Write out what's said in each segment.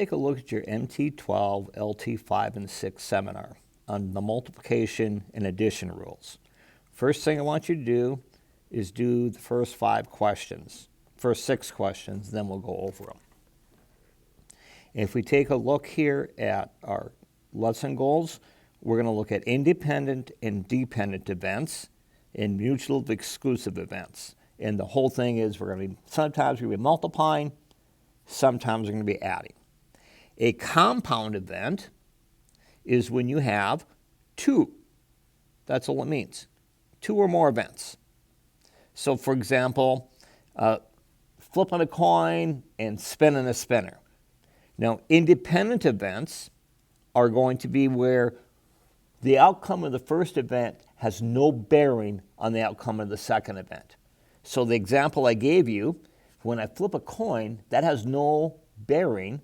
Take a look at your MT12, LT5, and 6 seminar on the multiplication and addition rules. First thing I want you to do is do the first 6 questions, then we'll go over them. If we take a look here at our lesson goals, we're going to look at independent and dependent events and mutual exclusive events. And the whole thing is sometimes we're going to be multiplying, sometimes we're going to be adding. A compound event is when you have 2. That's all it means. 2 or more events. So for example, flipping a coin and spinning a spinner. Now, independent events are going to be where the outcome of the first event has no bearing on the outcome of the second event. So the example I gave you, when I flip a coin, that has no bearing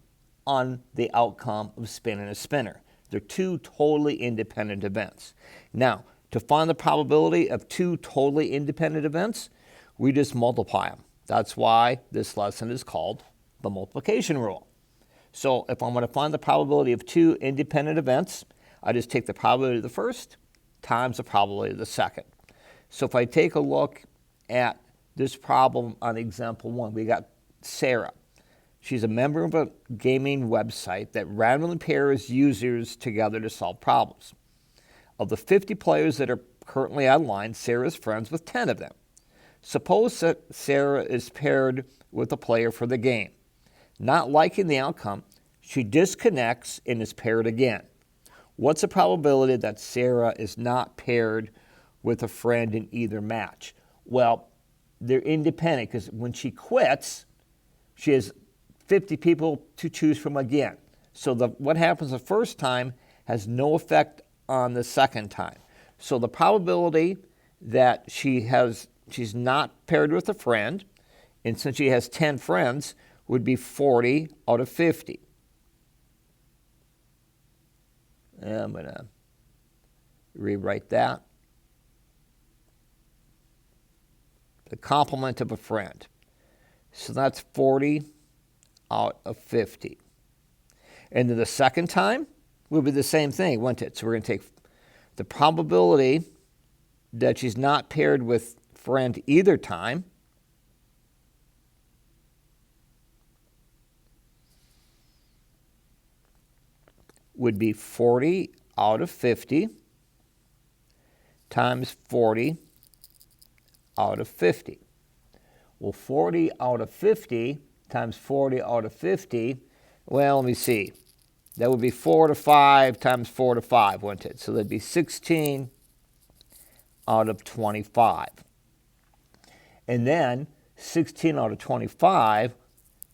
on the outcome of spinning a spinner. They're 2 totally independent events. Now, to find the probability of 2 totally independent events, we just multiply them. That's why this lesson is called the multiplication rule. So if I'm going to find the probability of 2 independent events, I just take the probability of the first times the probability of the second. So if I take a look at this problem on example 1, we got Sarah. She's a member of a gaming website that randomly pairs users together to solve problems. Of the 50 players that are currently online, Sarah is friends with 10 of them. Suppose that Sarah is paired with a player for the game. Not liking the outcome, she disconnects and is paired again. What's the probability that Sarah is not paired with a friend in either match? Well, they're independent because when she quits, she has 50 people to choose from again. So what happens the first time has no effect on the second time. So the probability that she's not paired with a friend, and since she has 10 friends, would be 40 out of 50. And I'm going to rewrite that. The complement of a friend. So that's 40 out of 50. And then the second time will be the same thing, won't it? So we're going to take the probability that she's not paired with friend either time, would be 40 out of 50 times 40 out of 50. Well, 40 out of 50 times 40 out of 50, well, let me see. That would be 4 to 5 times 4 to 5, wouldn't it? So that'd be 16 out of 25. And then 16 out of 25,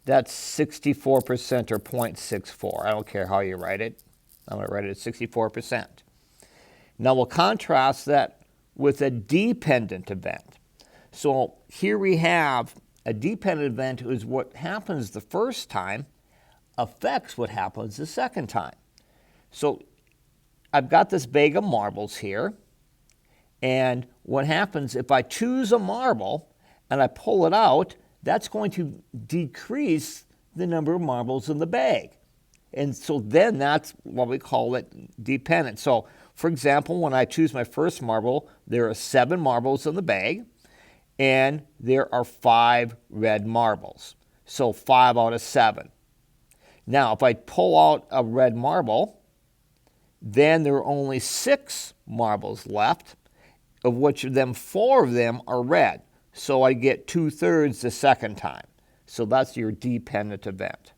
that's 64% or 0.64. I don't care how you write it. I'm going to write it at 64%. Now we'll contrast that with a dependent event. So here we have a dependent event is what happens the first time affects what happens the second time. So I've got this bag of marbles here, and what happens if I choose a marble and I pull it out, that's going to decrease the number of marbles in the bag. And so then that's what we call it dependent. So for example, when I choose my first marble, there are 7 marbles in the bag, and there are 5 red marbles. So 5 out of 7. Now, if I pull out a red marble, then there are only 6 marbles left, of which 4 of them are red. So I get 2/3 the second time. So that's your dependent event.